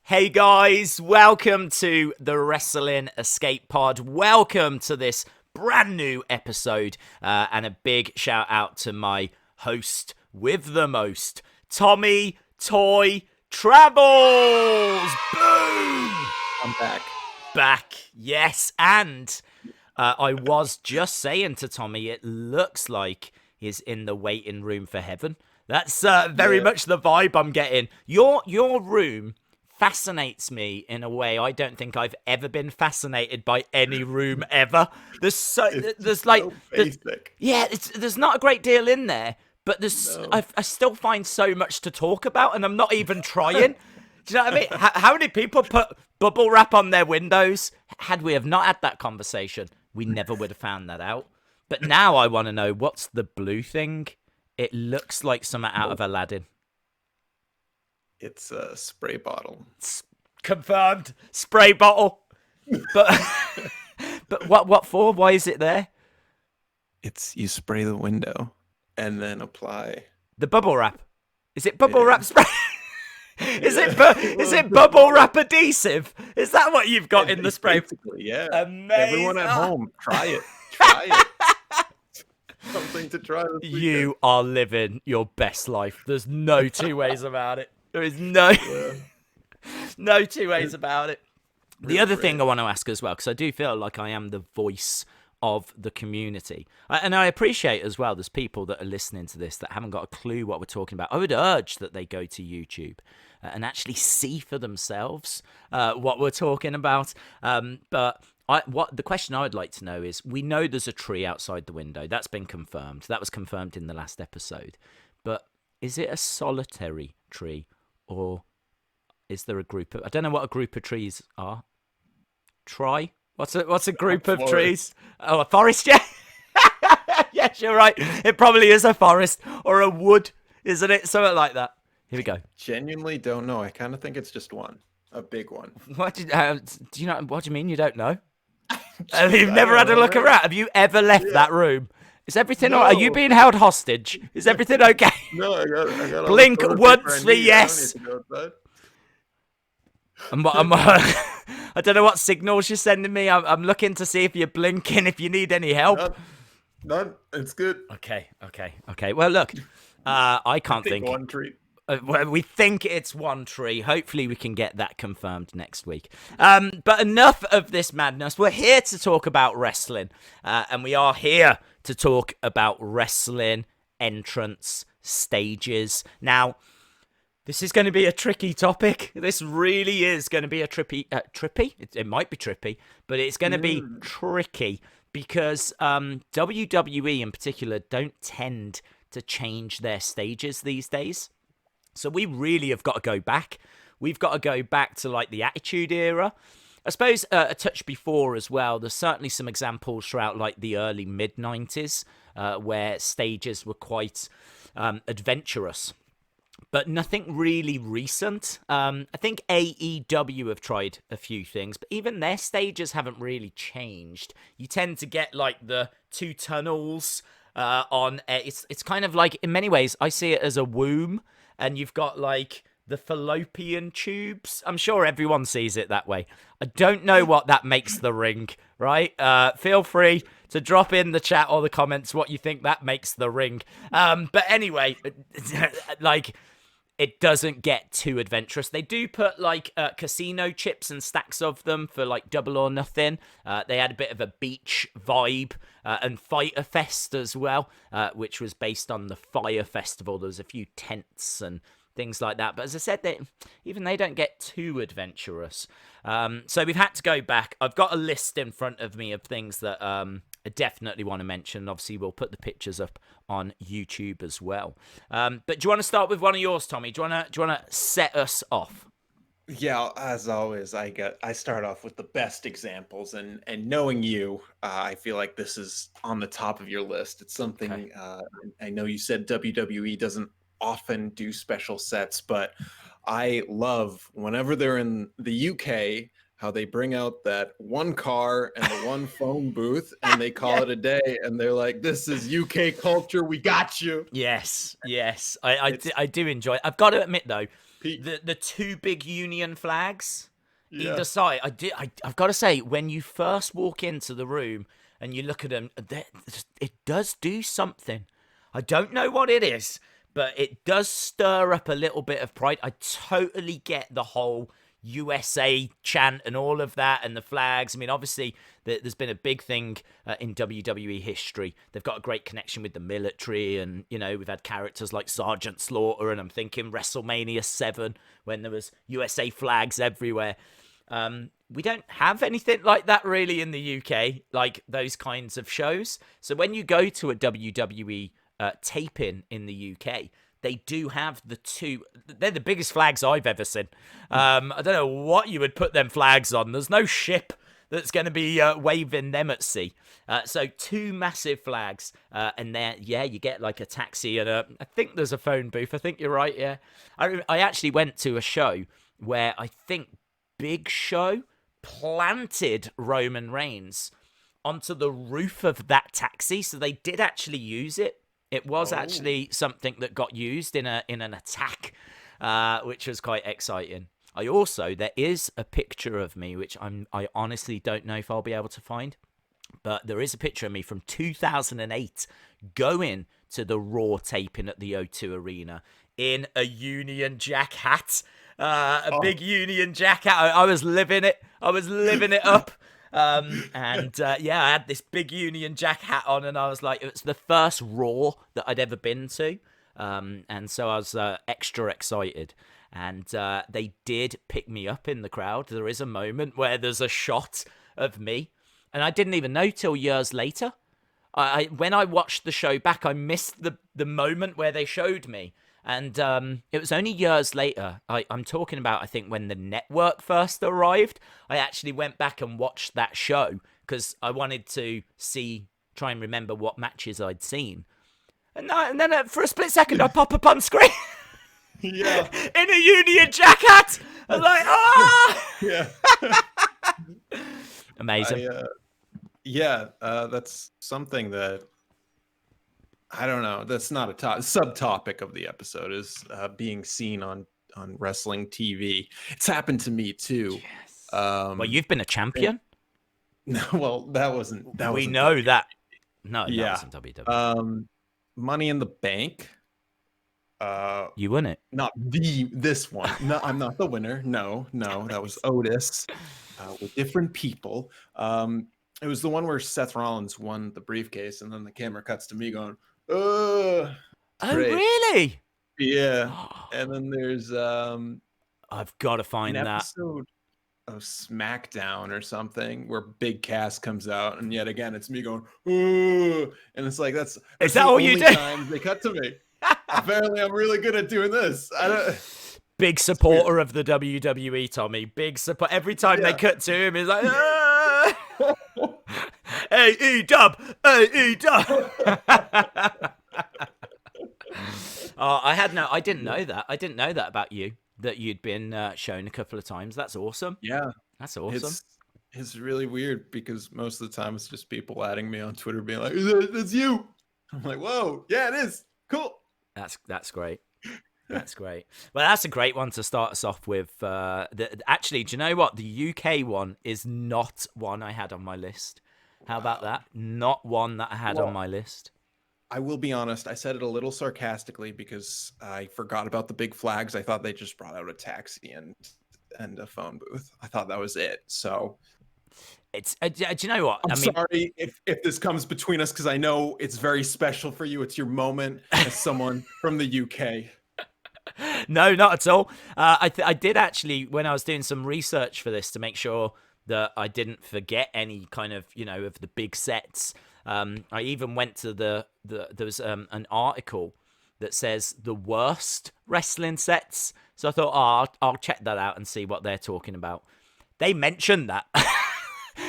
Hey guys, welcome to the Wrestling Escape Pod. Welcome to this brand new episode, and a big shout out to my host with the most, Tommy Toy Travels. Boom! I'm Back, yes, and I was just saying to Tommy, it looks like he's in the waiting room for heaven. That's very much the vibe I'm getting. Your room fascinates me in a way I don't think I've ever been fascinated by any room ever. There's basic. there's not a great deal in there, but I still find so much to talk about, and I'm not even trying. Do you know what I mean? How many people put bubble wrap on their windows? Had we have not had that conversation, we never would have found that out. But now I want to know, what's the blue thing? It looks like something out of Aladdin. It's a spray bottle. Confirmed. Spray bottle. But but what for? Why is it there? It's you spray the window and then apply The bubble wrap. Is it bubble wrap spray? Is it bubble wrap adhesive? Is that what you've got in the spray? Yeah. Amazing. Everyone at home, try it. Try it. Something to try this weekend. You are living your best life. There's no two ways about it. There is no two ways about it. The other thing I want to ask as well, because I do feel like I am the voice of the community, and I appreciate as well there's people that are listening to this that haven't got a clue what we're talking about. I would urge that they go to YouTube and actually see for themselves what we're talking about. But the question I would like to know is, we know there's a tree outside the window. That's been confirmed. That was confirmed in the last episode. But is it a solitary tree, or is there a group of... I don't know what a group of trees are. Try? What's a group of trees? Oh, a forest, yeah. Yes, you're right. It probably is a forest or a wood, isn't it? Something like that. Here we go. Genuinely don't know. I kind of think it's just one. A big one. What do you know? What do you mean you don't know? You've never had a look around. Have you ever left that room? Is everything all right? Are you being held hostage? Is everything okay? No, I got Blink once for yes. I don't know what signals you're sending me. I'm looking to see if you're blinking, if you need any help. None. It's good. Okay. Well, look, I can't think. One tree. We think it's one tree. Hopefully we can get that confirmed next week. But enough of this madness. We're here to talk about wrestling. And we are here to talk about wrestling entrance stages. Now, this is going to be a tricky topic. This really is going to be a trippy. It might be trippy, but it's going to be tricky because WWE in particular don't tend to change their stages these days. So we really have got to go back. We've got to go back to like the Attitude Era. I suppose a touch before as well. There's certainly some examples throughout like the early mid-90s where stages were quite adventurous. But nothing really recent. I think AEW have tried a few things, but even their stages haven't really changed. You tend to get like the two tunnels on. It's kind of like, in many ways, I see it as a womb, and you've got like the fallopian tubes. I'm sure everyone sees it that way. I don't know what that makes the ring, right? Feel free to drop in the chat or the comments what you think that makes the ring. But anyway, like, it doesn't get too adventurous. They do put like casino chips and stacks of them for like Double or Nothing. They had a bit of a beach vibe and Fyter Fest as well, which was based on the Fire Festival. There was a few tents and things like that. But as I said, they don't get too adventurous. So we've had to go back. I've got a list in front of me of things that I definitely want to mention. Obviously, we'll put the pictures up on YouTube as well. But do you want to start with one of yours, Tommy? Do you want to set us off? Yeah, as always, I start off with the best examples, and knowing you, I feel like this is on the top of your list. It's something I know you said WWE doesn't often do special sets, but I love whenever they're in the UK how they bring out that one car and the one phone booth and they call it a day, and they're like, this is UK culture, we got you. Yes. I do enjoy it. I've got to admit though, the two big Union flags Yeah. either side. I've got to say, when you first walk into the room and you look at them, it does do something. I don't know what it is, but it does stir up a little bit of pride. I totally get the whole USA chant and all of that and the flags. I mean, obviously, there's been a big thing in WWE history. They've got a great connection with the military, and, you know, we've had characters like Sergeant Slaughter, and I'm thinking WrestleMania 7 when there was USA flags everywhere. We don't have anything like that really in the UK, like those kinds of shows. So when you go to a WWE taping in the UK, they do have the two. They're the biggest flags I've ever seen. I don't know what you would put them flags on. There's no ship that's going to be waving them at sea. So two massive flags, and there, yeah, you get like a taxi and I think there's a phone booth. I think you're right. Yeah, I actually went to a show where I think Big Show planted Roman Reigns onto the roof of that taxi, so they did actually use it. It was actually something that got used in an attack, which was quite exciting. There is a picture of me, which I honestly don't know if I'll be able to find, but there is a picture of me from 2008 going to the Raw taping at the O2 Arena in a Union Jack hat, big Union Jack hat. I was living it. I was living it up. Yeah, I had this big Union Jack hat on, and I was like, it was the first Raw that I'd ever been to, and so I was extra excited. And they did pick me up in the crowd. There is a moment where there's a shot of me, and I didn't even know till years later. When I watched the show back, I missed the moment where they showed me. And it was only years later, I'm talking about, I think, when the network first arrived, I actually went back and watched that show because I wanted to try and remember what matches I'd seen. And then for a split second, I pop up on screen. Yeah. In a Union Jack hat. I was like, ah! Yeah. Amazing. That's something that, I don't know. That's not a subtopic of the episode is being seen on wrestling TV. It's happened to me too. Yes. Well, you've been a champion. No, well, that wasn't. We know that. No, yeah. that wasn't WWE. Money in the Bank. You won it. Not this one. No, I'm not the winner. No, that was Otis with different people. It was the one where Seth Rollins won the briefcase, and then the camera cuts to me going, "Oh, really? Yeah." And then there's I've got to find an that episode of Smackdown or something where Big Cass comes out, and yet again it's me going, "Oh," and it's like that's is that all you do? Times they cut to me. Apparently, I'm really good at doing this. Big supporter of the WWE, Tommy. Big support. Every time they cut to him, he's like, ah! A-E-Dub! A-E-Dub! I didn't know that. I didn't know that about you, that you'd been shown a couple of times. That's awesome. Yeah. That's awesome. It's really weird because most of the time it's just people adding me on Twitter being like, that's you. I'm like, whoa, yeah, it is. Cool. That's great. That's great. Well, that's a great one to start us off with. Actually, do you know what? The UK one is not one I had on my list. How about that? Not one that I had on my list. I will be honest. I said it a little sarcastically because I forgot about the big flags. I thought they just brought out a taxi and a phone booth. I thought that was it. So it's do you know what? I'm sorry if this comes between us because I know it's very special for you. It's your moment as someone from the UK. No, not at all. I did actually, when I was doing some research for this to make sure that I didn't forget any kind of, of the big sets. I even went to there was an article that says the worst wrestling sets. So I thought, I'll check that out and see what they're talking about. They mentioned that.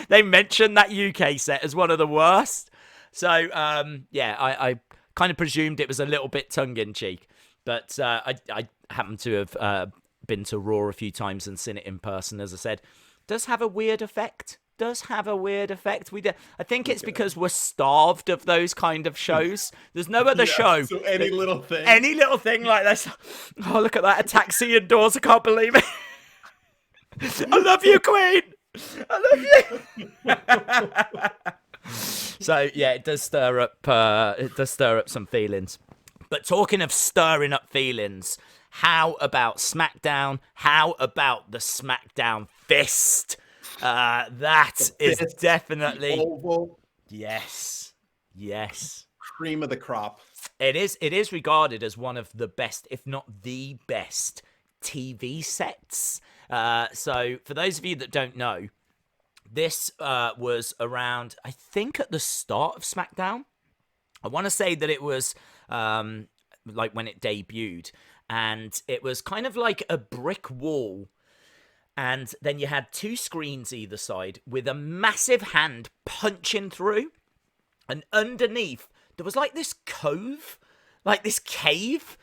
They mentioned that UK set as one of the worst. So, I kind of presumed it was a little bit tongue-in-cheek. But I happen to have been to Raw a few times and seen it in person, as I said. It does have a weird effect does have a weird effect. I think it's because we're starved of those kind of shows. There's no other show. So any little thing. Any little thing like this. Oh, look at that. A taxi indoors. I can't believe it. I love you, Queen. I love you. So, yeah, it does stir up some feelings. But talking of stirring up feelings, how about SmackDown? How about the SmackDown fist? That is definitely oval. Yes. Cream of the crop. It is regarded as one of the best, if not the best, TV sets. So for those of you that don't know, this was around, I think, at the start of SmackDown. I want to say that it was like when it debuted, and it was kind of like a brick wall. And then you had two screens either side with a massive hand punching through. And underneath, there was like this cove, like this cave.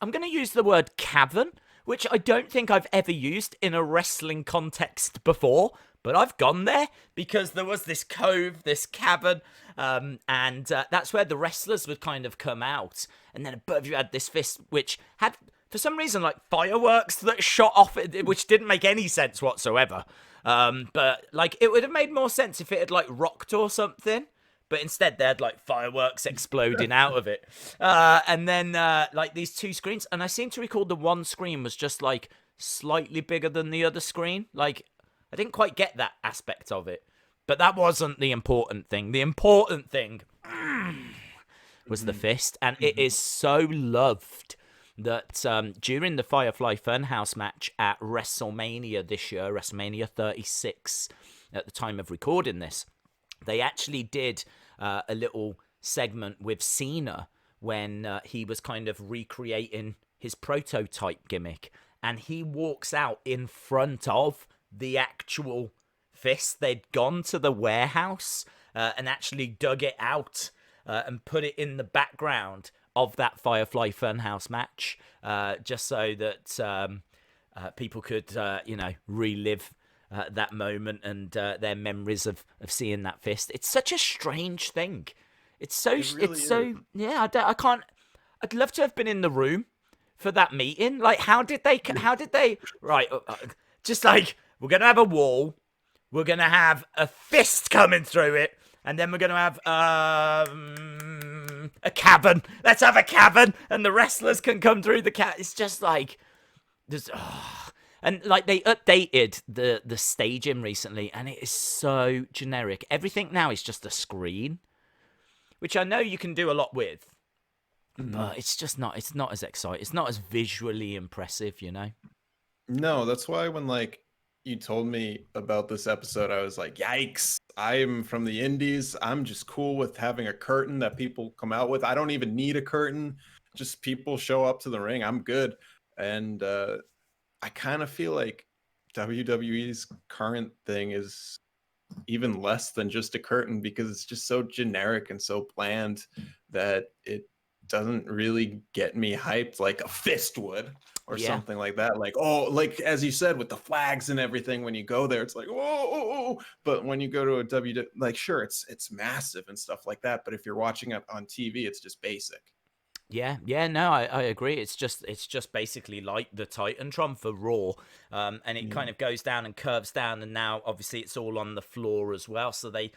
I'm going to use the word cavern, which I don't think I've ever used in a wrestling context before. But I've gone there because there was this cove, this cavern, and that's where the wrestlers would kind of come out. And then above you had this fist, which had, for some reason, like fireworks that shot off it, which didn't make any sense whatsoever. But like, it would have made more sense if it had like rocked or something. But instead, they had like fireworks exploding out of it. And then like these two screens. And I seem to recall the one screen was just like slightly bigger than the other screen. Like, I didn't quite get that aspect of it. But that wasn't the important thing. The important thing was the fist. And it is so loved that during the Firefly Funhouse match at WrestleMania this year, WrestleMania 36, at the time of recording this, they actually did a little segment with Cena when he was kind of recreating his prototype gimmick. And he walks out in front of the actual fist. They'd gone to the warehouse and actually dug it out and put it in the background of that Firefly Funhouse match, just so that people could, relive that moment and their memories of seeing that fist. It's such a strange thing. Yeah. I can't. I'd love to have been in the room for that meeting. Like, how did they? Right, just like, we're gonna have a wall. We're gonna have a fist coming through it, and then we're gonna have a cavern. Let's have a cavern, and the wrestlers can come through the cavern. It's just like, and like they updated the staging recently, and it is so generic. Everything now is just a screen, which I know you can do a lot with, but it's just not. It's not as exciting. It's not as visually impressive, you know. No, that's why when like you told me about this episode, I was like, yikes. I'm from the indies. I'm just cool with having a curtain that people come out with. I don't even need a curtain. Just people show up to the ring. I'm good. And I kind of feel like WWE's current thing is even less than just a curtain, because it's just so generic and so bland that it doesn't really get me hyped like a fist would. Or something like that. Like, oh, like as you said, with the flags and everything, when you go there, it's like, whoa. But when you go to a WWE, like, sure, it's massive and stuff like that. But if you're watching it on TV, it's just basic. Yeah, no, I agree. It's just basically like the Titantron for Raw, and it kind of goes down and curves down, and now obviously it's all on the floor as well. So they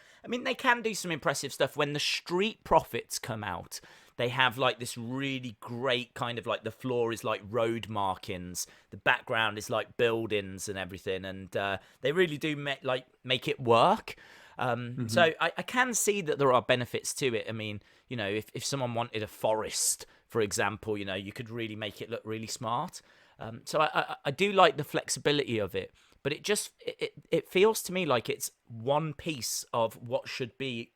can do some impressive stuff. When the Street Profits come out, they have like this really great kind of like, the floor is like road markings, the background is like buildings and everything, and they really do make it work. So I can see that there are benefits to it. I mean, you know, if someone wanted a forest, for example, you know, you could really make it look really smart. So I do like the flexibility of it, but it feels to me like it's one piece of what should be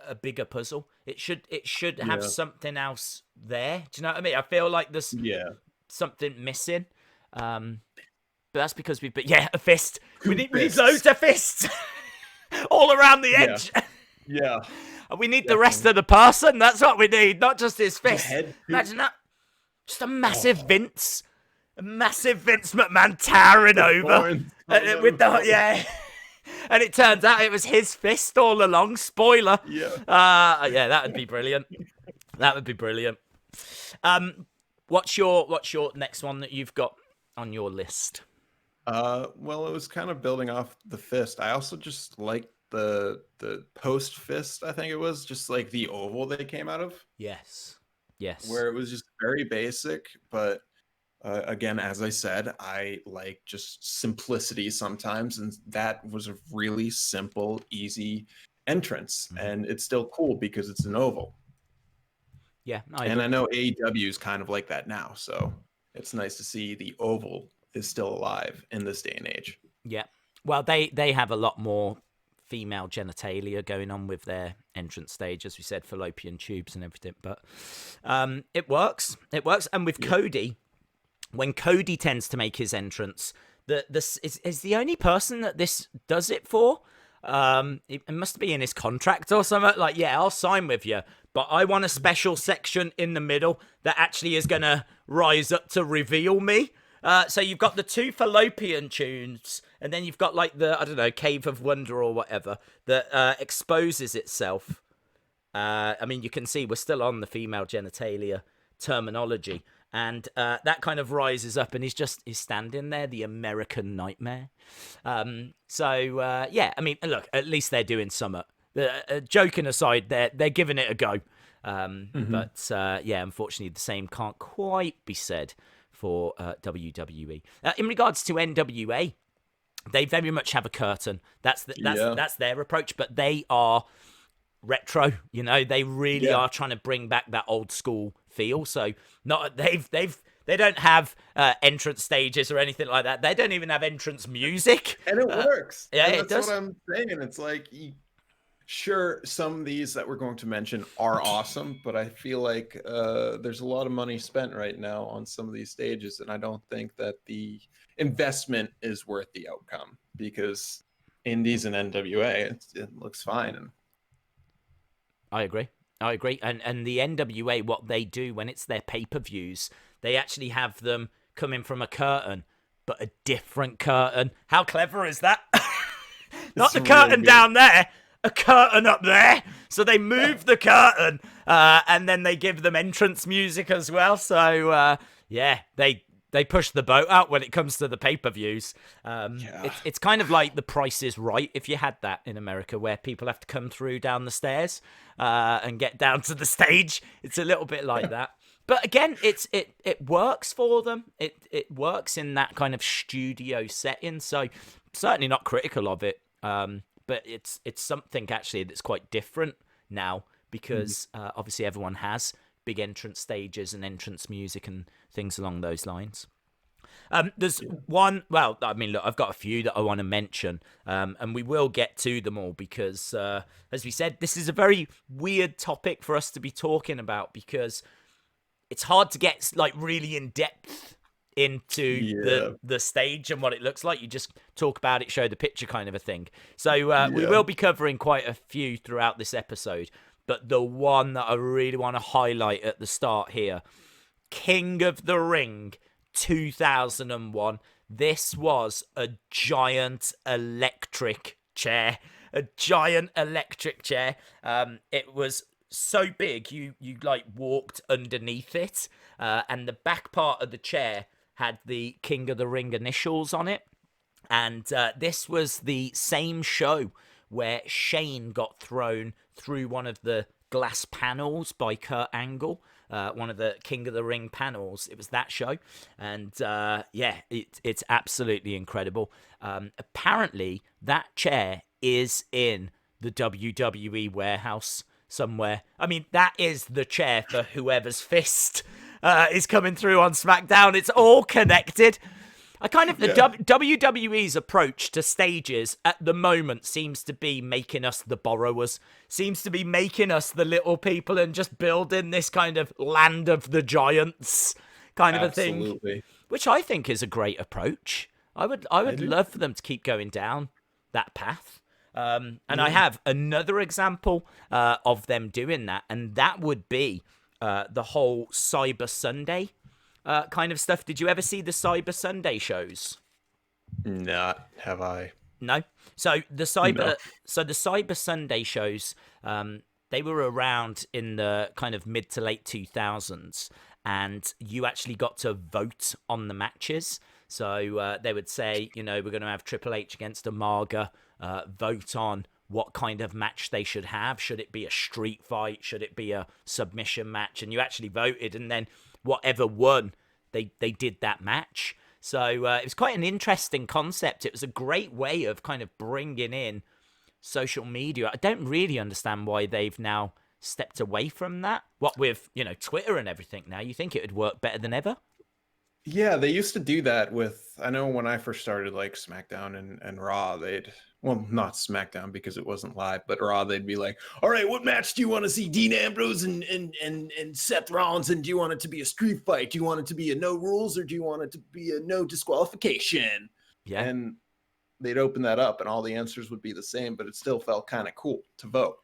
a bigger puzzle. It should have something else there. Do you know what I mean? I feel like there's something missing. But that's because a fist. We need loads of fists all around the edge. Yeah. And we need the rest of the person. That's what we need, not just his fist. Imagine that. Just a massive Vince. A massive Vince McMahon towering over. With the And it turns out it was his fist all along. Spoiler. Yeah. Yeah, that would be brilliant. That would be brilliant. What's your next one that you've got on your list? Well, it was kind of building off the fist. I also just liked the post fist. I think it was just like the oval they came out of, Yes. Yes. where it was just very basic. But again, as I said, I like just simplicity sometimes, and that was a really simple, easy entrance, and it's still cool because it's an oval. Yeah, And I know AEW is kind of like that now, so it's nice to see the oval is still alive in this day and age. Yeah. Well, they have a lot more female genitalia going on with their entrance stage, as we said, fallopian tubes and everything. But it works. It works. And with Cody, when Cody tends to make his entrance, this is the only person that this does it for. It must be in his contract or something. Like, yeah, I'll sign with you, but I want a special section in the middle that actually is going to rise up to reveal me. So you've got the two fallopian tubes, and then you've got like the, I don't know, Cave of Wonder or whatever that exposes itself. I mean, you can see we're still on the female genitalia terminology, and that kind of rises up, and he's standing there, the American Nightmare. Yeah, I mean, look, at least they're doing something. Joking aside, they're giving it a go. But yeah, unfortunately, the same can't quite be said for WWE. In regards to NWA, they very much have a curtain. That's their approach, but they are retro. You know, they really are trying to bring back that old school feel. So they don't have entrance stages or anything like that. They don't even have entrance music, and it works. Yeah, and it that's does. what I'm saying. It's like, sure, some of these that we're going to mention are awesome, but I feel like there's a lot of money spent right now on some of these stages, and I don't think that the investment is worth the outcome, because indies and NWA, it looks fine. And I agree. And the NWA, what they do when it's their pay-per-views, they actually have them coming from a curtain, but a different curtain. How clever is that? Not the curtain down there, a curtain up there. So they move the curtain, and then they give them entrance music as well. So yeah, they push the boat out when it comes to the pay-per-views. It's kind of like The Price is Right, if you had that in America, where people have to come through down the stairs and get down to the stage. It's a little bit like that. But again, it works for them. It works in that kind of studio setting. So certainly not critical of it. But it's something actually that's quite different now, because obviously everyone has big entrance stages and entrance music and things along those lines. There's one, well, I mean, look, I've got a few that I want to mention, and we will get to them all because, as we said, this is a very weird topic for us to be talking about, because it's hard to get like really in depth into the stage and what it looks like. You just talk about it, show the picture kind of a thing. So we will be covering quite a few throughout this episode, but the one that I really want to highlight at the start here, King of the Ring 2001. This was a giant electric chair. It was so big you like walked underneath it, and the back part of the chair had the King of the Ring initials on it. And this was the same show where Shane got thrown through one of the glass panels by Kurt Angle, one of the King of the Ring panels. It was that show. And it's absolutely incredible. Apparently, that chair is in the WWE warehouse somewhere. I mean, that is the chair for whoever's fist is coming through on SmackDown. It's all connected. WWE's approach to stages at the moment seems to be making us the borrowers, seems to be making us the little people and just building this kind of land of the giants kind of a thing, which I think is a great approach. I would love for them to keep going down that path. I have another example of them doing that, and that would be the whole Cyber Sunday kind of stuff. Did you ever see the Cyber Sunday shows? Not have I. No. So the No. Cyber Sunday shows, they were around in the kind of mid to late 2000s, and you actually got to vote on the matches. So they would say, we're going to have Triple H against Umaga. Vote on what kind of match they should have. Should it be a street fight? Should it be a submission match? And you actually voted, and then whatever won, they did that match. So it was quite an interesting concept. It was a great way of kind of bringing in social media. I don't really understand why they've now stepped away from that. What with, Twitter and everything now, you think it would work better than ever? Yeah, they used to do that with, I know when I first started like SmackDown and Raw, well, not SmackDown because it wasn't live, but Raw, they'd be like, all right, what match do you want to see? Dean Ambrose and Seth Rollins, and do you want it to be a street fight? Do you want it to be a no rules, or do you want it to be a no disqualification? Yeah. And they'd open that up and all the answers would be the same, but it still felt kind of cool to vote.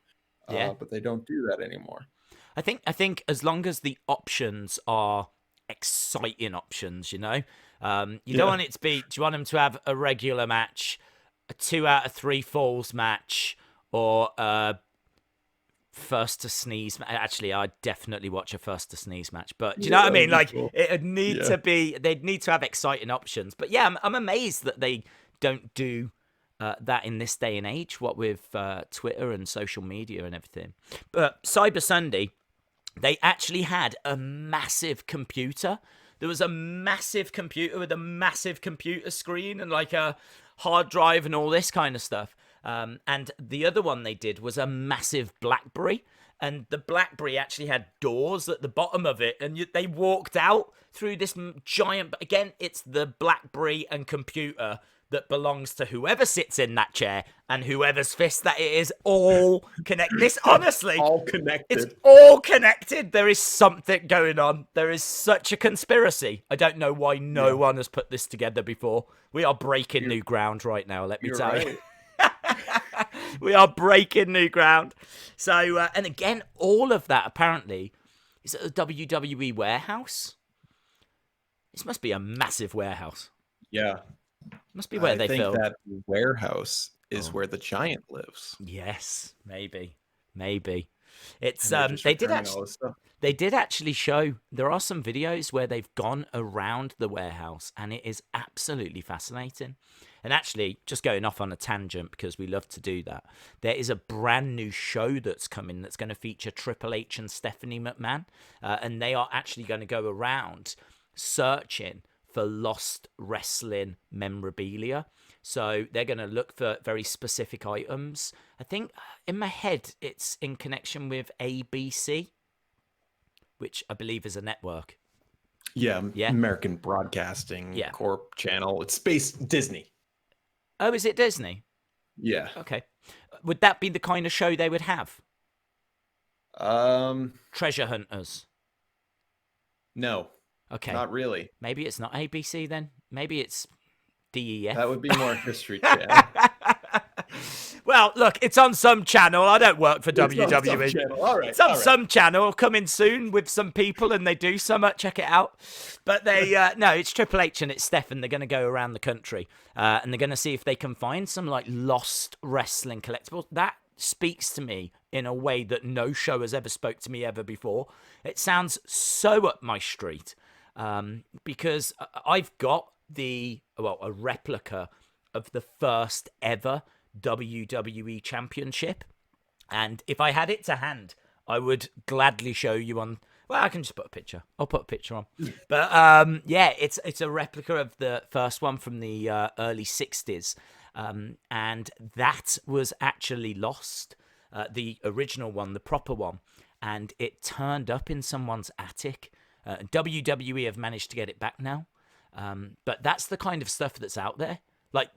Yeah. But they don't do that anymore. I think as long as the options are exciting options, you don't want it to be, do you want them to have a regular match, a 2 out of 3 falls match, or a first to sneeze? Actually, I'd definitely watch a first to sneeze match, but do you know what I mean? Like, cool. It'd need to be, they'd need to have exciting options. But yeah, I'm amazed that they don't do that in this day and age, what with Twitter and social media and everything. But Cyber Sunday, they actually had a massive computer. There was a massive computer with a massive computer screen and like a hard drive and all this kind of stuff. And the other one they did was a massive BlackBerry. And the BlackBerry actually had doors at the bottom of it. And they walked out through this giant... But again, it's the BlackBerry and computer that belongs to whoever sits in that chair and whoever's fist that it is, all connected. This, honestly, all connected. It's all connected. There is something going on. There is such a conspiracy. I don't know why no one has put this together before. We are breaking new ground right now, let me tell you. We are breaking new ground. So, and again, all of that apparently is at the WWE warehouse. This must be a massive warehouse. Yeah. Must be where they film. I think that warehouse is where the Giant lives. Yes, maybe. It's they did actually show, there are some videos where they've gone around the warehouse, and it is absolutely fascinating. And actually, just going off on a tangent because we love to do that, there is a brand new show that's coming that's going to feature Triple H and Stephanie McMahon, and they are actually going to go around searching for lost wrestling memorabilia. So they're going to look for very specific items. I think in my head, it's in connection with ABC, which I believe is a network. Yeah. American Broadcasting Corp channel. It's based Disney. Oh, is it Disney? Yeah. Okay. Would that be the kind of show they would have? Treasure Hunters. No. Okay. Not really. Maybe it's not ABC then. Maybe it's DEF. That would be more History Channel. Well, look, it's on some channel. I don't work for WWE. All right. It's on some channel coming soon with some people, and they do some. Check it out. But they, no, it's Triple H and it's Steph, and they're going to go around the country, and they're going to see if they can find some like lost wrestling collectibles. That speaks to me in a way that no show has ever spoke to me ever before. It sounds so up my street, because I've got a replica of the first ever WWE Championship, and if I had it to hand, I would gladly show you on. Well, I can just put a picture. I'll put a picture on. But yeah, it's a replica of the first one from the early 60s, and that was actually lost. The original one, the proper one, and it turned up in someone's attic. WWE have managed to get it back now, but that's the kind of stuff that's out there. Like,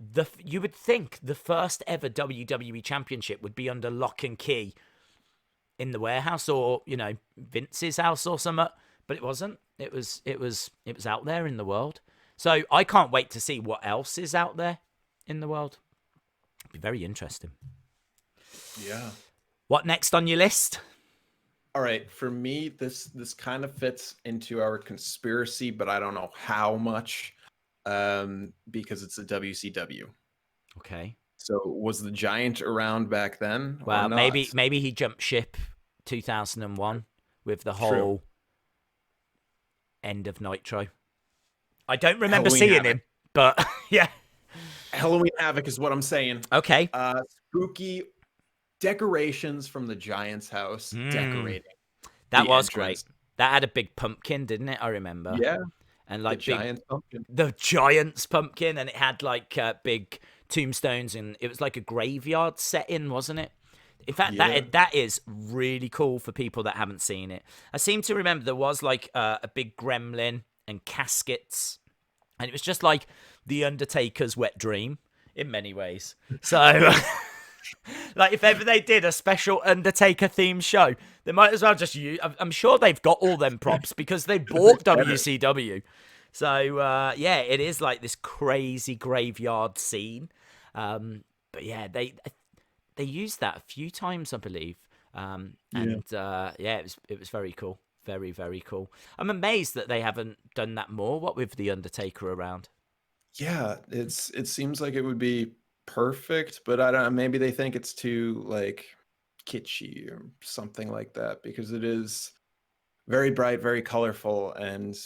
you would think the first ever WWE Championship would be under lock and key in the warehouse, or Vince's house or something, but it wasn't. It was out there in the world. So I can't wait to see what else is out there in the world. It'd be very interesting. Yeah. What next on your list? All right, for me, this kind of fits into our conspiracy, but I don't know how much. Because it's a WCW. Okay. So was the Giant around back then or Well, maybe not? maybe he jumped ship 2001 with the True. whole end of Nitro. I don't remember Halloween seeing Havoc. him, but yeah. Halloween Havoc is what I'm saying. Okay. Spooky decorations from the Giant's house Mm, decorating that the was great. entrance. That had a big pumpkin, didn't it? I remember. Yeah, And the like big Giant pumpkin. the giant's pumpkin, and it had like big tombstones, and it was like a graveyard setting, wasn't it? In fact, Yeah. that is really cool for people that haven't seen it. I seem to remember there was like a big gremlin and caskets, and it was just like the Undertaker's wet dream in many ways. So, like, if ever they did a special Undertaker themed show, they might as well just use. I'm sure they've got all them props because they They bought better. WCW. So yeah, it is like this crazy graveyard scene. But yeah, they used that a few times, I believe. Yeah. And yeah, it was very cool, very very cool. I'm amazed that they haven't done that more. What with the Undertaker around? Yeah, it seems like it would be perfect, but I don't know, maybe they think it's too like kitschy or something like that because it is very bright, very colorful, and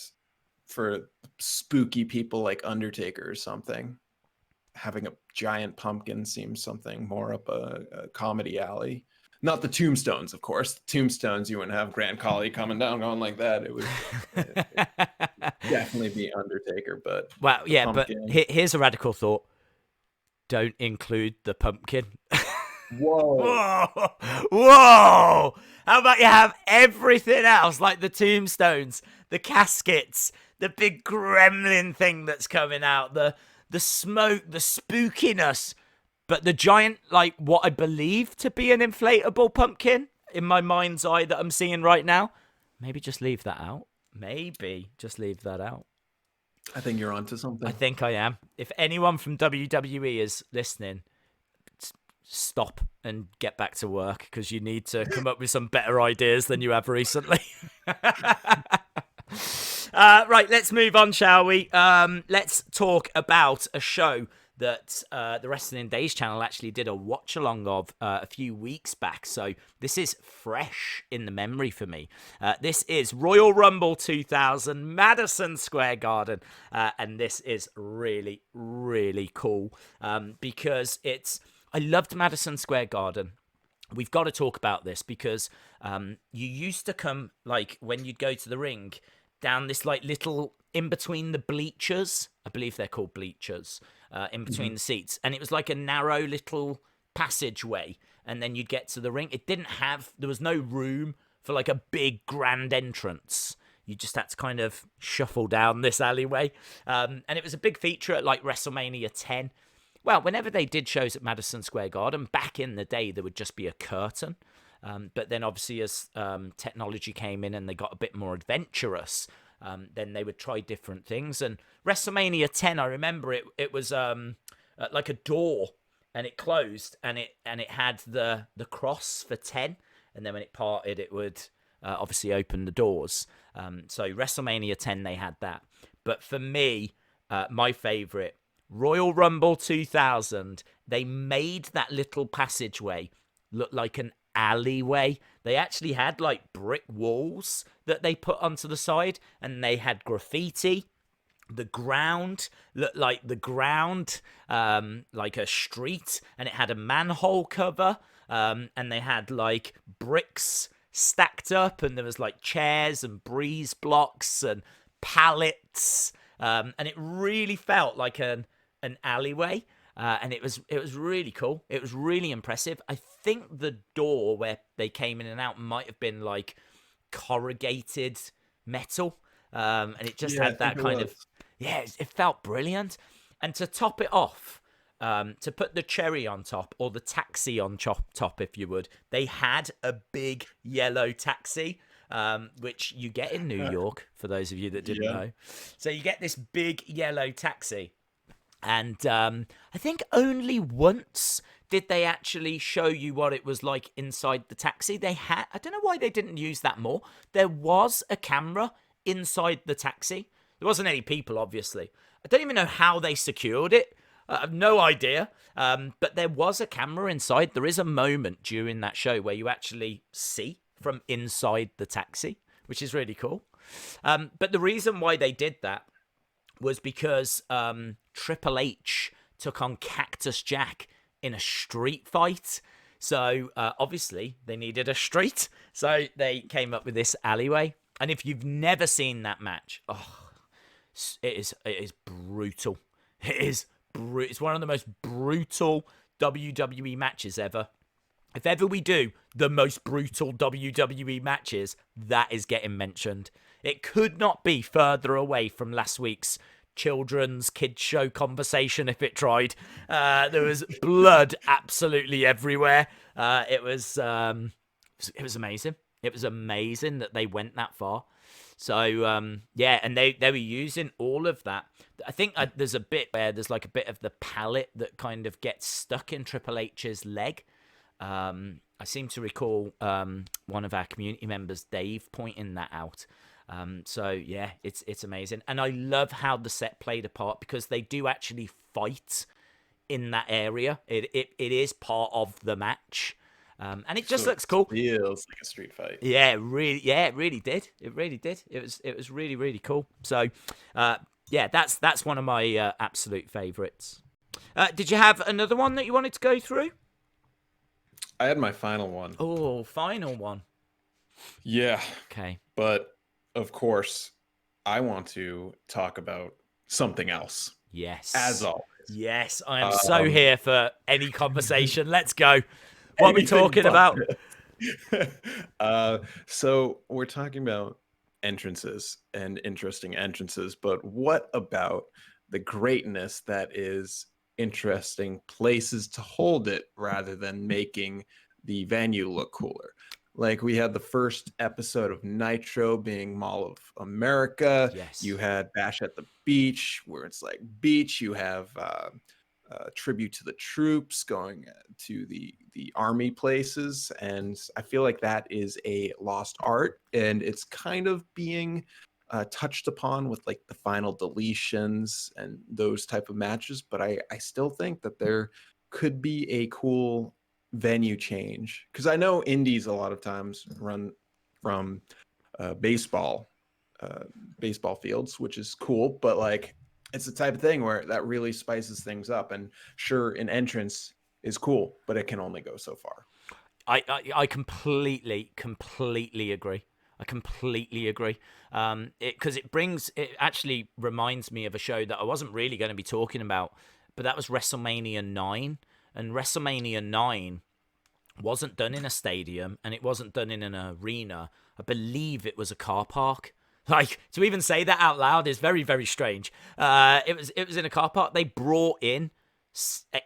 for spooky people like Undertaker or something, having a giant pumpkin seems something more up a comedy alley. Not the tombstones, of course. The tombstones, you wouldn't have Grant Colley coming down going like that. It would definitely be Undertaker, but Well, the yeah, but pumpkin. here's a radical thought: don't include the pumpkin. Whoa. Whoa, whoa! How about you have everything else, like the tombstones, the caskets, the big gremlin thing that's coming out, the smoke, the spookiness, but the giant, like what I believe to be an inflatable pumpkin in my mind's eye that I'm seeing right now. Maybe just leave that out. Maybe just leave that out. I think you're onto I something. think I am. If anyone from WWE is listening, stop and get back to work because you need to come up with some better ideas than you have recently. Right, let's move on, shall we? Let's talk about a show that the Wrestling Daze channel actually did a watch along of a few weeks back. So this is fresh in the memory for me. This is Royal Rumble 2000, Madison Square Garden. And this is really, really cool because I loved Madison Square Garden. We've got to talk about this because you used to come, like, when you'd go to the ring, down this, like, little in between the bleachers. I believe they're called bleachers, in between Mhm. the seats. And it was like a narrow little passageway. And then you'd get to the ring. There was no room for, like, a big grand entrance. You just had to kind of shuffle down this alleyway. And it was a big feature at, like, WrestleMania 10. Well, whenever they did shows at Madison Square Garden, back in the day, there would just be a curtain. But then, obviously, as technology came in and they got a bit more adventurous, then they would try different things. And WrestleMania 10, I remember it was like a door, and it closed, and it had the cross for 10, and then when it parted, it would obviously open the doors. So WrestleMania 10, they had that. But for me, my favorite, Royal Rumble 2000, they made that little passageway look like an alleyway. They actually had like brick walls that they put onto the side, and they had graffiti. The ground looked like like a street, and it had a manhole cover, and they had like bricks stacked up, and there was like chairs and breeze blocks and pallets, and it really felt like an alleyway, and it was really cool. It was really impressive. I think the door where they came in and out might have been like corrugated metal, and it just Yeah, I had think that it kind was. of it felt brilliant. And to top it off, to put the cherry on top, or the taxi on top, if you would, they had a big yellow taxi, which you get in New York, for those of you that didn't Yeah. know. So you get this big yellow taxi. And I think only once did they actually show you what it was like inside the taxi. I don't know why they didn't use that more. There was a camera inside the taxi. There wasn't any people, obviously. I don't even know how they secured it. I have no idea. But there was a camera inside. There is a moment during that show where you actually see from inside the taxi, which is really cool. But the reason why they did that was because Triple H took on Cactus Jack in a street fight. So obviously they needed a street. So they came up with this alleyway. And if you've never seen that match, it is brutal. It's one of the most brutal WWE matches ever. If ever we do the most brutal WWE matches, that is getting mentioned. It could not be further away from last week's children's kids show conversation if it tried. There was blood absolutely everywhere. It was amazing. It was amazing that they went that far. So yeah, and they were using all of that. I think there's a bit where there's like a bit of the pallet that kind of gets stuck in Triple H's leg. I seem to recall one of our community members, Dave, pointing that out. So yeah, it's amazing, and I love how the set played a part because they do actually fight in that area. It is part of the match, and it just looks cool. Feels like a street fight. Yeah, it really did. It really did. It was really, really cool. So yeah, that's one of my absolute favorites. Did you have another one that you wanted to go through? I had my final one. Oh, final one. Yeah. Okay. But of course, I want to talk about something else. Yes. As always. Yes, I am so here for any conversation. Let's go. What are we talking about? So we're talking about entrances and interesting entrances, but what about the greatness that is interesting places to hold it rather than making the venue look cooler? Like we had the first episode of Nitro being Mall of America. Yes. You had Bash at the Beach, where it's like beach. You have tribute to the troops going to the army places, and I feel like that is a lost art, and it's kind of being touched upon with like the final deletions and those type of matches. But I still think that there could be a cool venue change, because I know indies a lot of times run from baseball fields, which is cool, but like it's the type of thing where that really spices things up. And sure, an entrance is cool, but it can only go so far. I completely agree. I completely agree. Because it actually reminds me of a show that I wasn't really going to be talking about, but that was WrestleMania 9. And WrestleMania 9 wasn't done in a stadium, and it wasn't done in an arena. I believe it was a car park. Like, to even say that out loud is very, very strange. It was in a car park. They brought in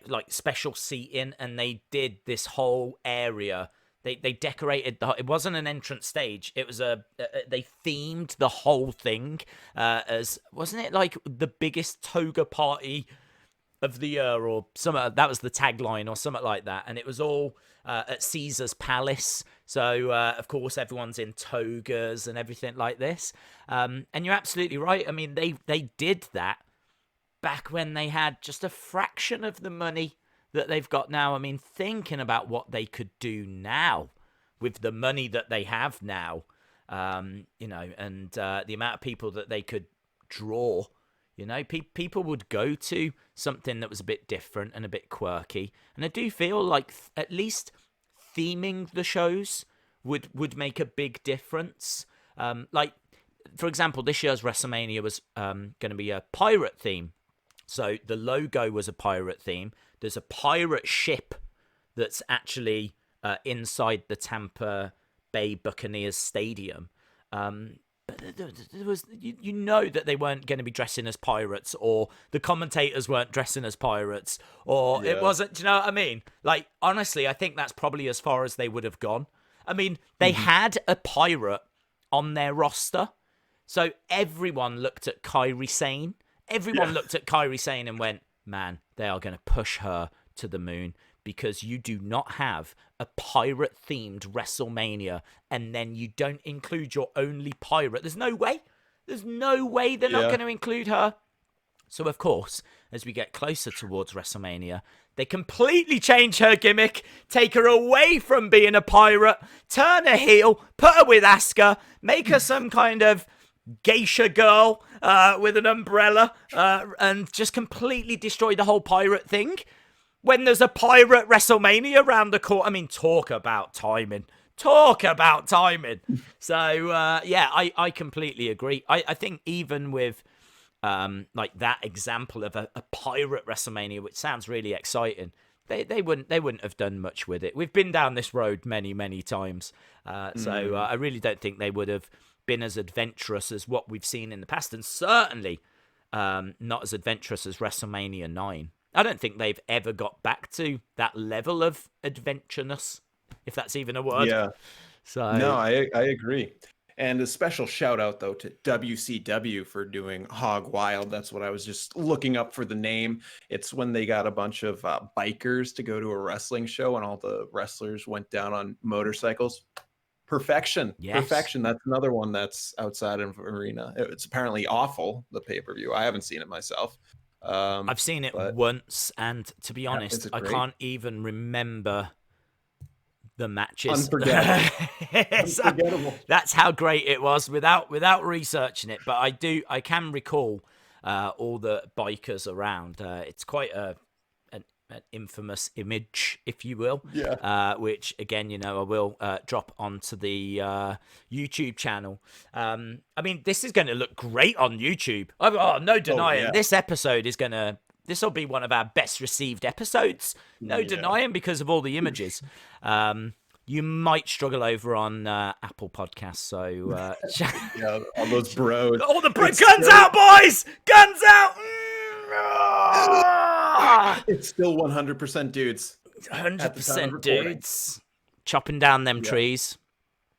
like special seating, and they did this whole area. They decorated it wasn't an entrance stage. It was they themed the whole thing as, wasn't it like the biggest toga party of the year or something? That was the tagline or something like that. And it was all at Caesar's Palace. So of course everyone's in togas and everything like this. And you're absolutely right. I mean, they did that back when they had just a fraction of the money that they've got now. I mean, thinking about what they could do now with the money that they have now, you know, and the amount of people that they could draw. You know, people would go to something that was a bit different and a bit quirky. And I do feel like at least theming the shows would make a big difference. Like, for example, this year's WrestleMania was going to be a pirate theme. So the logo was a pirate theme. There's a pirate ship that's actually inside the Tampa Bay Buccaneers Stadium. But there was, you know that they weren't going to be dressing as pirates, or the commentators weren't dressing as pirates, or it wasn't, do you know what I mean? Like, honestly, I think that's probably as far as they would have gone. I mean, they had a pirate on their roster, so everyone looked at Kairi Sane. Everyone looked at Kairi Sane and went, man, they are going to push her to the moon, because you do not have a pirate-themed WrestleMania, and then you don't include your only pirate. There's no way. There's no way they're not going to include her. So, of course, as we get closer towards WrestleMania, they completely change her gimmick, take her away from being a pirate, turn her heel, put her with Asuka, make her some kind of geisha girl with an umbrella, and just completely destroy the whole pirate thing. When there's a pirate WrestleMania around the corner, I mean, talk about timing. Talk about timing. So, yeah, I completely agree. I think even with like that example of a pirate WrestleMania, which sounds really exciting, they wouldn't have done much with it. We've been down this road many times, so I really don't think they would have been as adventurous as what we've seen in the past, and certainly not as adventurous as WrestleMania 9. I don't think they've ever got back to that level of adventureness, if that's even a word. Yeah. So No, I agree. And a special shout out though to WCW for doing Hog Wild. That's what I was just looking up for the name. It's when they got a bunch of bikers to go to a wrestling show, and all the wrestlers went down on motorcycles. Perfection. Yes. Perfection. That's another one that's outside of arena. It's apparently awful, the pay-per-view. I haven't seen it myself. I've seen it once, and to be honest, I can't even remember the matches. Unforgettable. That's how great it was without researching it. But I can recall all the bikers around. It's quite an infamous image, if you will. Yeah. Which again, I will drop onto the YouTube channel. I mean, this is going to look great on YouTube. No denying. This episode is this will be one of our best received episodes. No denying, because of all the images. You might struggle over on Apple Podcasts. So yeah, all those bros. All the guns out, boys! Guns out! It's still 100% dudes. 100% dudes. Chopping down them trees.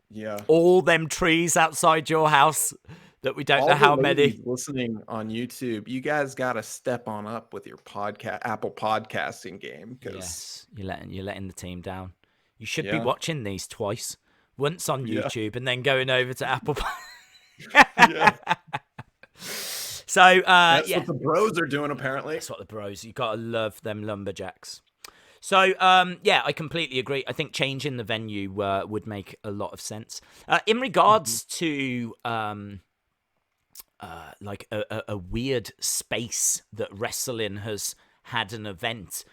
Yeah. All them trees outside your house that we don't know how many. Listening on YouTube, you guys got to step on up with your Apple podcasting game. Yes, you're letting the team down. You should be watching these twice. Once on YouTube and then going over to Apple. So, that's what the bros are doing, apparently. That's what the bros. You got to love them lumberjacks. So, I completely agree. I think changing the venue would make a lot of sense. In regards to like a weird space that wrestling has had an event,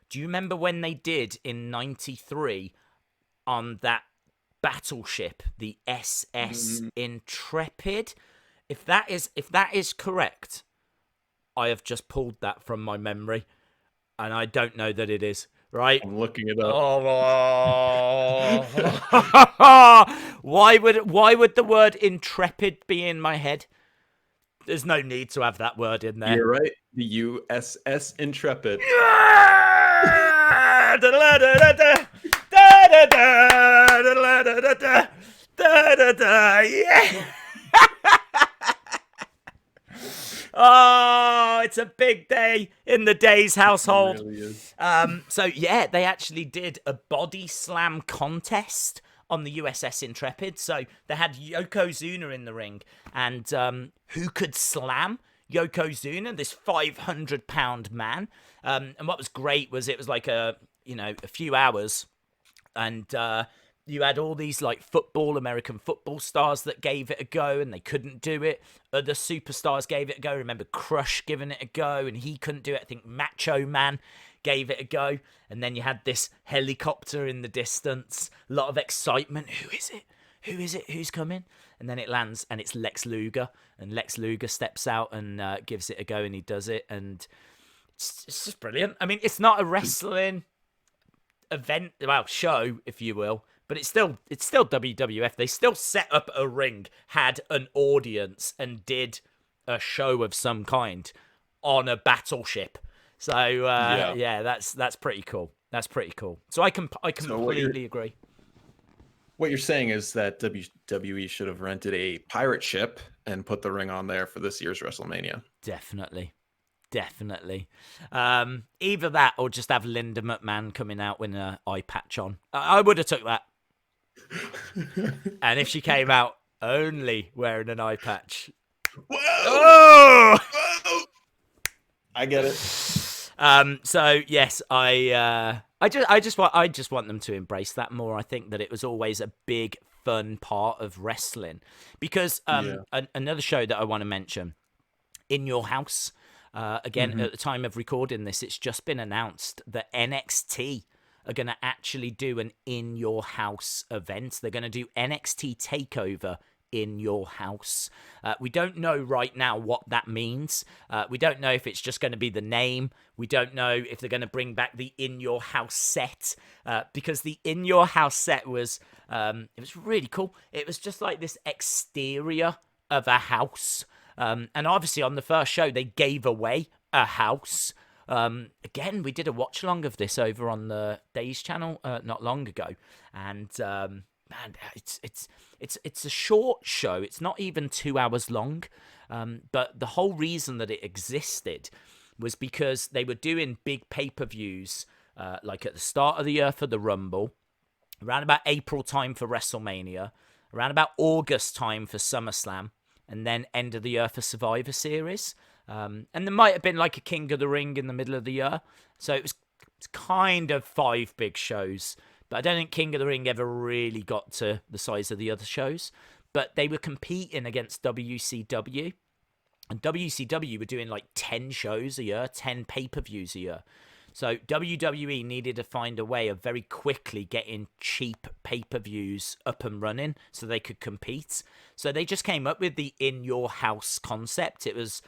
do you remember when they did in '93 on that battleship, the SS Intrepid? If that is correct, I have just pulled that from my memory, and I don't know that it is. Right? I'm looking it up. Why would the word intrepid be in my head? There's no need to have that word in there. You're right. The USS Intrepid. Yeah. Oh, it's a big day in the Daze household. It really is. So yeah, they actually did a body slam contest on the USS Intrepid. So they had Yokozuna in the ring, and who could slam Yokozuna, this 500-pound man? And what was great was it was like a few hours, and you had all these like American football stars that gave it a go, and they couldn't do it. Other superstars gave it a go. Remember Crush giving it a go, and he couldn't do it. I think Macho Man gave it a go. And then you had this helicopter in the distance. A lot of excitement. Who is it? Who is it? Who's coming? And then it lands, and it's Lex Luger. And Lex Luger steps out and gives it a go, and he does it. And it's just brilliant. I mean, it's not a wrestling event, show, if you will. But it's still WWF. They still set up a ring, had an audience, and did a show of some kind on a battleship. So that's pretty cool. That's pretty cool. So I completely agree. What you're saying is that WWE should have rented a pirate ship and put the ring on there for this year's WrestleMania. Definitely. Either that or just have Linda McMahon coming out with an eye patch on. I would have took that. And if she came out only wearing an eye patch. Whoa! Oh! Whoa! I get it. So yes, I just want them to embrace that more. I think that it was always a big fun part of wrestling, because Yeah. another show that I want to mention, In Your House. Again, Hmm. at the time of recording this, it's just been announced that NXT are going to actually do an In Your House event. They're going to do NXT Takeover in your house. We don't know right now what that means. We don't know if it's just going to be the name. We don't know if they're going to bring back the In Your House set, because the In Your House set was it was really cool. It was just like this exterior of a house. And obviously on the first show, they gave away a house. Again, we did a watch along of this over on the Daze channel not long ago, and man, it's a short show. It's not even 2 hours long, but the whole reason that it existed was because they were doing big pay-per-views, like at the start of the year for the Rumble, around about April time for WrestleMania, around about August time for SummerSlam, and then end of the year for Survivor Series. And there might have been like a King of the Ring in the middle of the year. So it's kind of 5 big shows. But I don't think King of the Ring ever really got to the size of the other shows. But they were competing against WCW. And WCW were doing like 10 shows a year, 10 pay-per-views a year. So WWE needed to find a way of very quickly getting cheap pay-per-views up and running so they could compete. So they just came up with the In Your House concept. It was,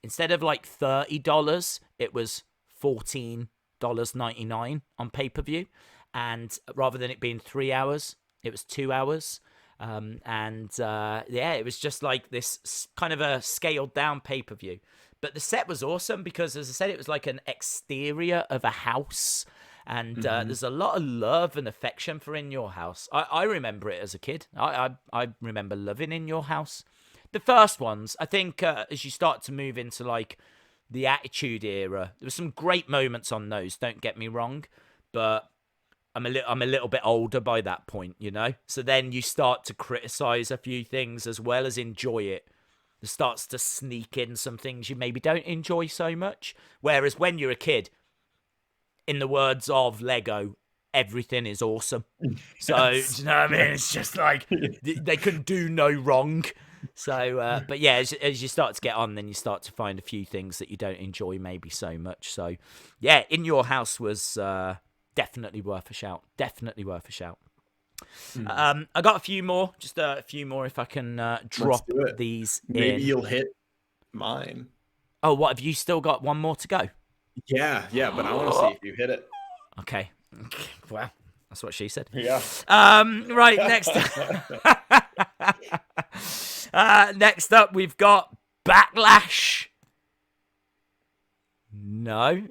instead of like $30, it was $14.99 on pay-per-view. And rather than it being 3 hours, it was 2 hours. Yeah, it was just like this kind of a scaled down pay-per-view. But the set was awesome because, as I said, it was like an exterior of a house. And Hmm. there's a lot of love and affection for In Your House. I remember it as a kid. I remember loving In Your House. The first ones, I think, as you start to move into like the Attitude Era, there were some great moments on those. Don't get me wrong, but I'm a little bit older by that point, you know. So then you start to criticize a few things as well as enjoy it. It starts to sneak in some things you maybe don't enjoy so much. Whereas when you're a kid, in the words of Lego, everything is awesome. So, do Yes. you know what I mean? Yes. It's just like they can do no wrong. So, but yeah, as you start to get on, then you start to find a few things that you don't enjoy maybe so much. So, yeah, In Your House was definitely worth a shout. Definitely worth a shout. Mhm. I got a few more, just a few more if I can Let's drop do it. these Maybe in. you'll hit mine. Oh, what have you still got? One more to go. Yeah, yeah, but I want to see if you hit it. Okay. Well, that's what she said. Yeah. Right, next. Next up, we've got Backlash. No.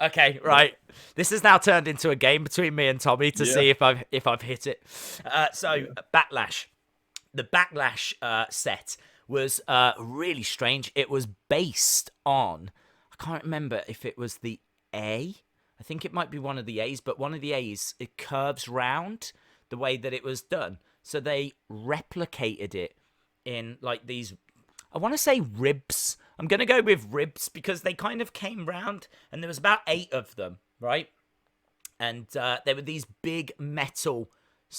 Okay, right. This has now turned into a game between me and Tommy to Yeah. see if I've hit it. So Yeah. Backlash. The Backlash set was really strange. It was based on, I can't remember if it was the A. I think it might be one of the A's, but one of the A's, it curves round the way that it was done. So they replicated it in like these, I want to say ribs. I'm going to go with ribs because they kind of came round and there was about 8 of them, right? And there were these big metal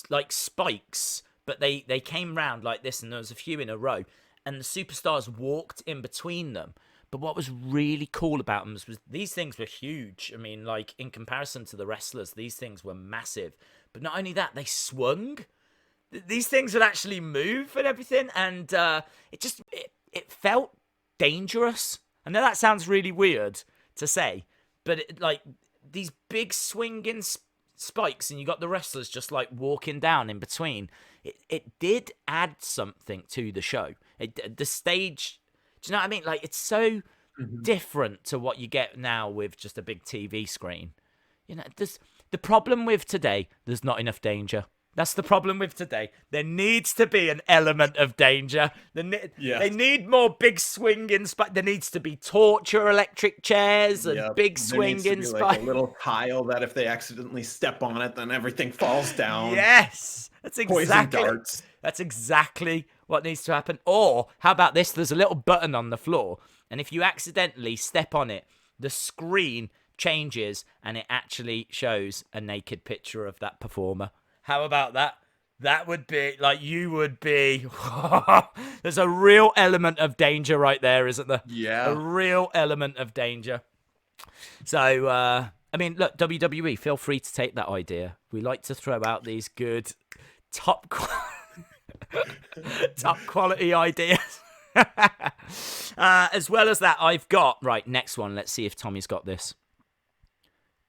like spikes, but they came round like this, and there was a few in a row, and the superstars walked in between them. But what was really cool about them was these things were huge. I mean, like in comparison to the wrestlers, these things were massive. But not only that, they swung. These things would actually move and everything, and it felt dangerous. I know that sounds really weird to say, but like these big swinging spikes, and you got the wrestlers just like walking down in between. It did add something to the show. The stage, do you know what I mean? Like it's so Mhm. different to what you get now with just a big TV screen. You know, there's the problem with today. There's not enough danger. That's the problem with today. There needs to be an element of danger. They Yes. need more big swinging spikes. There needs to be torture electric chairs and Yeah. big There needs to swinging be like a spikes. little tile that if they accidentally step on it, then everything falls down. Yes, Poison darts. that's exactly what needs to happen. Or how about this? There's a little button on the floor, And if you accidentally step on it, the screen changes and it actually shows a naked picture of that performer. How about that? That would be like, you would be. There's a real element of danger right there, isn't there? Yeah. A real element of danger. So, I mean, look, WWE, feel free to take that idea. We like to throw out these good top quality ideas. As well as that, I've got, right, next one. Let's see if Tommy's got this.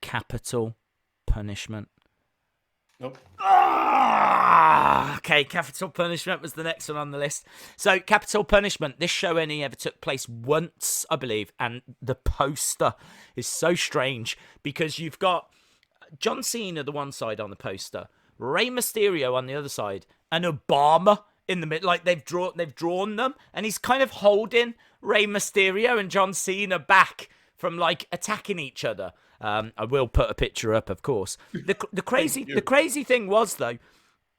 Capital punishment. Nope. Okay, capital punishment was the next one on the list. So, capital punishment, this show only ever took place once, I believe, and the poster is so strange because you've got John Cena the one side on the poster, Rey Mysterio on the other side, and Obama in the middle. Like they've drawn them, and he's kind of holding Rey Mysterio and John Cena back from like attacking each other. I will put a picture up, of course. The crazy thing was though,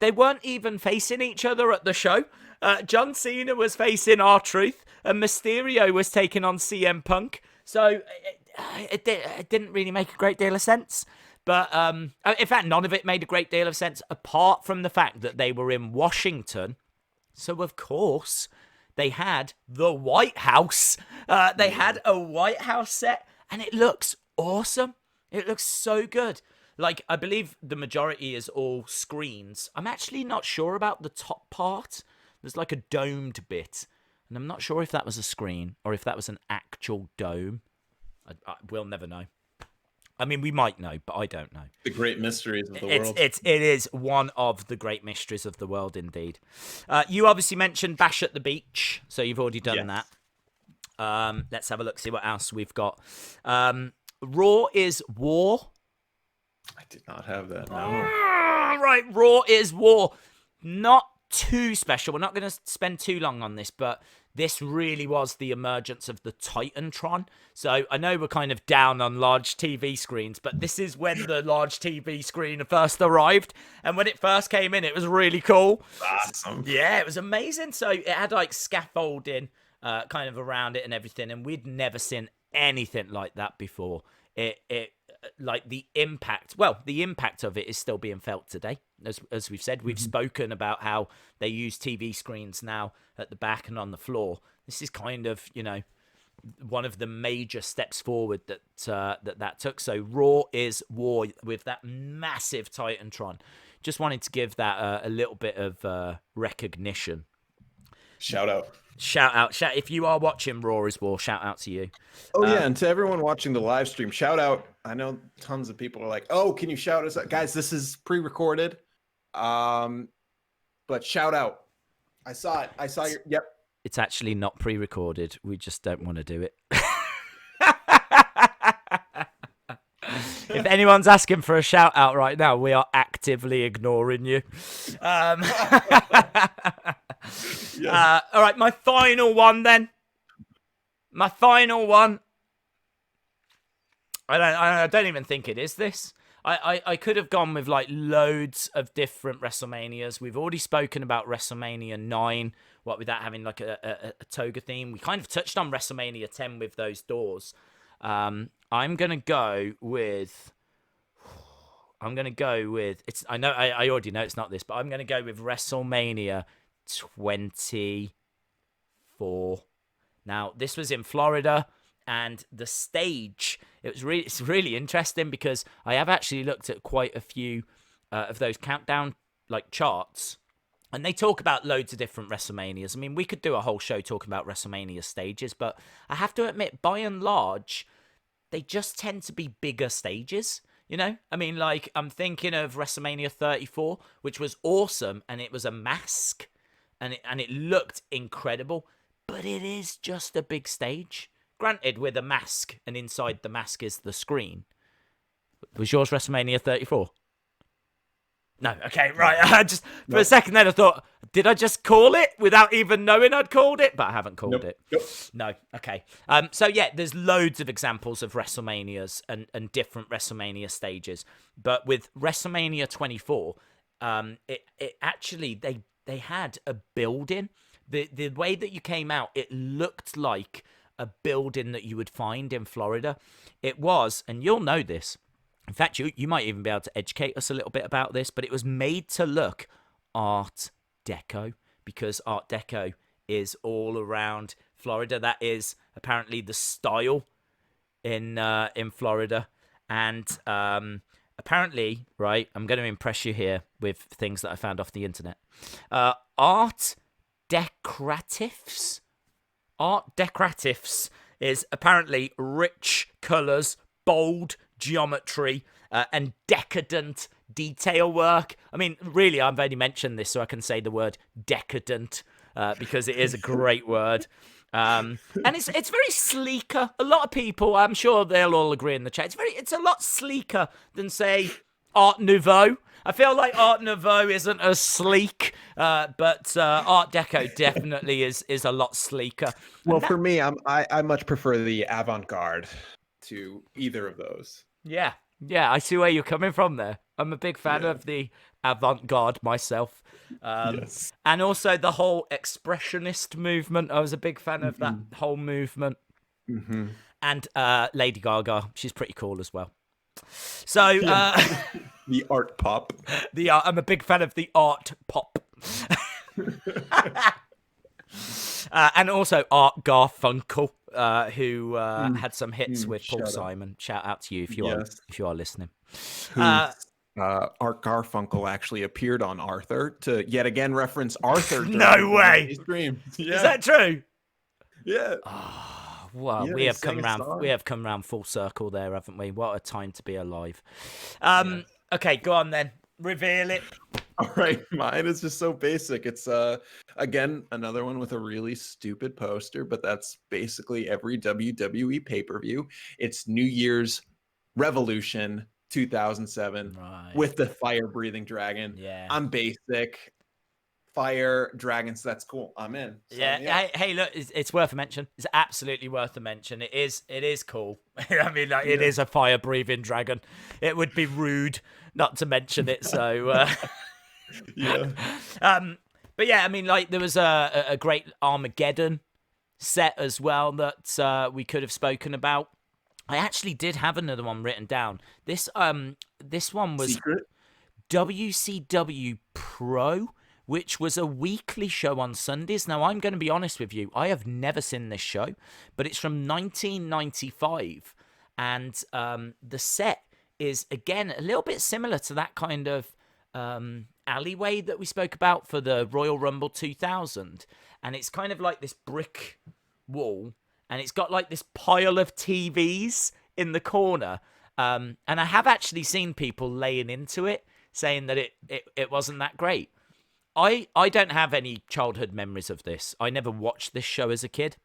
they weren't even facing each other at the show. John Cena was facing R-Truth, and Mysterio was taking on CM Punk. So it didn't really make a great deal of sense. But in fact, none of it made a great deal of sense, apart from the fact that they were in Washington. So of course, they had the White House. They had a White House set, and it looks awesome. It looks so good. Like, I believe the majority is all screens. I'm actually not sure about the top part. There's like a domed bit, and I'm not sure if that was a screen or if that was an actual dome. We'll never know. I mean, we might know, but I don't know. The great mysteries of the world. It is one of the great mysteries of the world, indeed. You obviously mentioned Bash at the Beach, so you've already done that. Let's have a look, see what else we've got. Raw is War. I did not have that, no. Right, Raw is War. Not too special. We're not going to spend too long on this, but this really was the emergence of the Titantron. So I know we're kind of down on large TV screens, but this is when the large TV screen first arrived. And when it first came in, it was really cool. Awesome. Yeah, it was amazing. So it had like scaffolding kind of around it and everything. And we'd never seen anything like that before. It like the impact of it is still being felt today. As we've said, we've spoken about how they use TV screens now at the back and on the floor. This is kind of, one of the major steps forward that took. So Raw is War with that massive Titantron. Just wanted to give that a little bit of recognition. Shout out. If you are watching Raw is War, shout out to you. Oh yeah, and to everyone watching the live stream, shout out. I know tons of people are like, "Oh, can you shout us out?" Guys, this is pre-recorded. But shout out. I saw it. I saw your yep. It's actually not pre-recorded. We just don't want to do it. If anyone's asking for a shout out right now, we are actively ignoring you. Yes. All right, my final one then. My final one. I don't even think it is this. I could have gone with like loads of different WrestleManias. We've already spoken about WrestleMania 9, what with that having like a toga theme. We kind of touched on WrestleMania 10 with those doors. I'm gonna go with it's. I know I already know it's not this, but I'm gonna go with WrestleMania 24. Now this was in Florida, and the stage. It's really interesting because I have actually looked at quite a few of those countdown like charts, and they talk about loads of different WrestleManias. I mean, we could do a whole show talking about WrestleMania stages, but I have to admit, by and large, they just tend to be bigger stages. I mean, like, I'm thinking of WrestleMania 34, which was awesome, and it was a mask, and it looked incredible, but it is just a big stage. Granted, with a mask, and inside the mask is the screen. Was yours WrestleMania 34? No, okay, right. For a second then I thought, did I just call it without even knowing I'd called it? But I haven't called it. Nope. No, okay. So yeah, there's loads of examples of WrestleManias and different WrestleMania stages. But with WrestleMania 24, it actually they had a building. The way that you came out, it looked like a building that you would find in Florida. It was, and you'll know this. In fact, you might even be able to educate us a little bit about this, but it was made to look Art Deco, because Art Deco is all around Florida. That is apparently the style in Florida. And apparently, right, I'm going to impress you here with things that I found off the internet. Art decoratives is apparently rich colours, bold geometry, and decadent detail work. I mean, really, I've only mentioned this so I can say the word decadent, because it is a great word. And it's very sleeker. A lot of people, I'm sure they'll all agree in the chat, it's a lot sleeker than, say, Art Nouveau. I feel like Art Nouveau isn't as sleek, but Art Deco definitely is a lot sleeker. Well, for me, I much prefer the avant-garde to either of those. Yeah, I see where you're coming from there. I'm a big fan of the avant-garde myself. Yes. And also the whole expressionist movement. I was a big fan of that whole movement. Mm-hmm. And Lady Gaga, she's pretty cool as well. So the art pop. I'm a big fan of the art pop. And also Art Garfunkel, who had some hits with Paul Simon. Shout out to you if you are listening. Art Garfunkel actually appeared on Arthur to yet again reference Arthur. No way! Yeah. Is that true? Yeah. Oh, well, Yeah, we have come round full circle there, haven't we? What a time to be alive. Okay, go on then. Reveal it. All right, mine is just so basic. It's again another one with a really stupid poster, but that's basically every WWE pay-per-view. It's New Year's Revolution 2007 with the fire-breathing dragon. Yeah, I'm basic. Fire dragons, that's cool. I'm in. So, yeah. Hey, look, it's worth a mention. It's absolutely worth a mention. It is cool. I mean, like, it is a fire-breathing dragon. It would be rude not to mention it. So, yeah. But yeah, I mean, like, there was a great Armageddon set as well that we could have spoken about. I actually did have another one written down. This one was Secret? WCW Pro, which was a weekly show on Sundays. Now, I'm going to be honest with you. I have never seen this show, but it's from 1995. And the set is, again, a little bit similar to that kind of alleyway that we spoke about for the Royal Rumble 2000. And it's kind of like this brick wall, and it's got like this pile of TVs in the corner. And I have actually seen people laying into it, saying that it wasn't that great. I don't have any childhood memories of this. I never watched this show as a kid.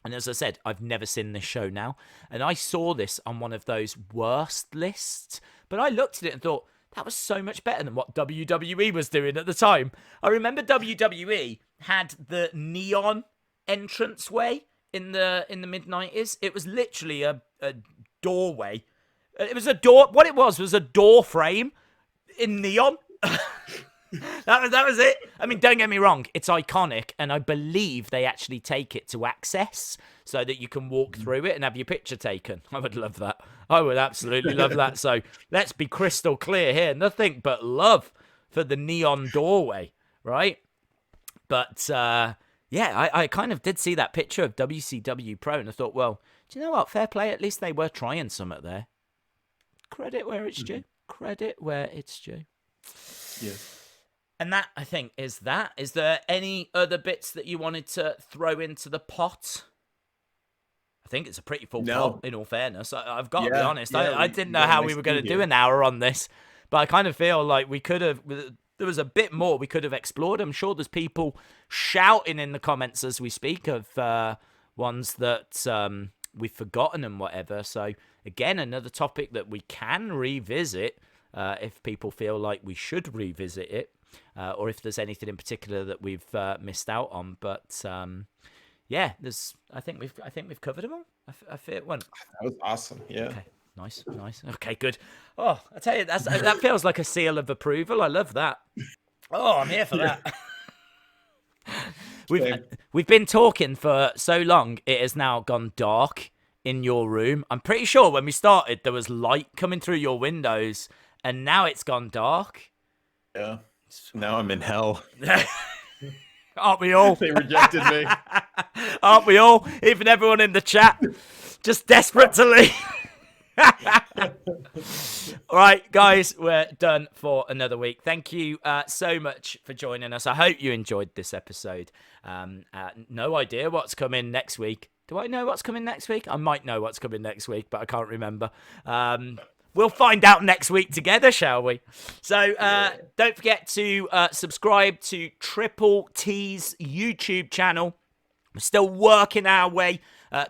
And as I said, I've never seen this show now. And I saw this on one of those worst lists. But I looked at it and thought, that was so much better than what WWE was doing at the time. I remember WWE had the neon entranceway in the mid-90s. It was literally a doorway. It was a door. What it was a door frame in neon. That was it. I mean, don't get me wrong, it's iconic, and I believe they actually take it to Access so that you can walk through it and have your picture taken. I would love that. I would absolutely love that. So let's be crystal clear here. Nothing but love for the neon doorway, right? But yeah, I kind of did see that picture of WCW Pro, and I thought, well, do you know what? Fair play. At least they were trying something there. Credit where it's due. Credit where it's due. Yes. And that, I think, is that. Is there any other bits that you wanted to throw into the pot? I think it's a pretty full pot, in all fairness. I've got to be honest. I didn't know how we were going to do an hour on this, but I kind of feel like we could have... There was a bit more we could have explored. I'm sure there's people shouting in the comments as we speak of ones that we've forgotten and whatever. So, again, another topic that we can revisit if people feel like we should revisit it. Or if there's anything in particular that we've missed out on, but yeah, I think we've covered them all. I feel it went. That was awesome. Yeah. Okay. Nice. Okay, good. Oh, I tell you, that feels like a seal of approval. I love that. Oh, I'm here for that. Same. we've been talking for so long, it has now gone dark in your room. I'm pretty sure when we started, there was light coming through your windows, and now it's gone dark. Yeah. Now I'm in hell. Aren't we all? They rejected me. Aren't we all? Even everyone in the chat, just desperate to leave. All right, guys, we're done for another week. Thank you so much for joining us. I hope you enjoyed this episode. No idea what's coming next week. Do I know what's coming next week? I might know what's coming next week, but I can't remember. We'll find out next week together, shall we? So don't forget to subscribe to Triple T's YouTube channel. We're still working our way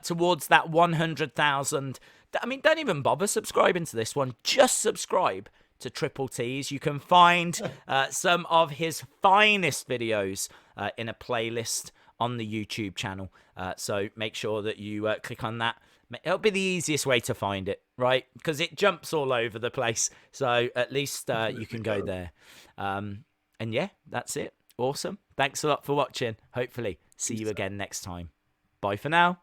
towards that 100,000. I mean, don't even bother subscribing to this one. Just subscribe to Triple T's. You can find some of his finest videos in a playlist on the YouTube channel. So make sure that you click on that. It'll be the easiest way to find it, right? Because it jumps all over the place. So at least you can go there. And yeah, that's it. Awesome. Thanks a lot for watching. Hopefully see you again next time. Bye for now.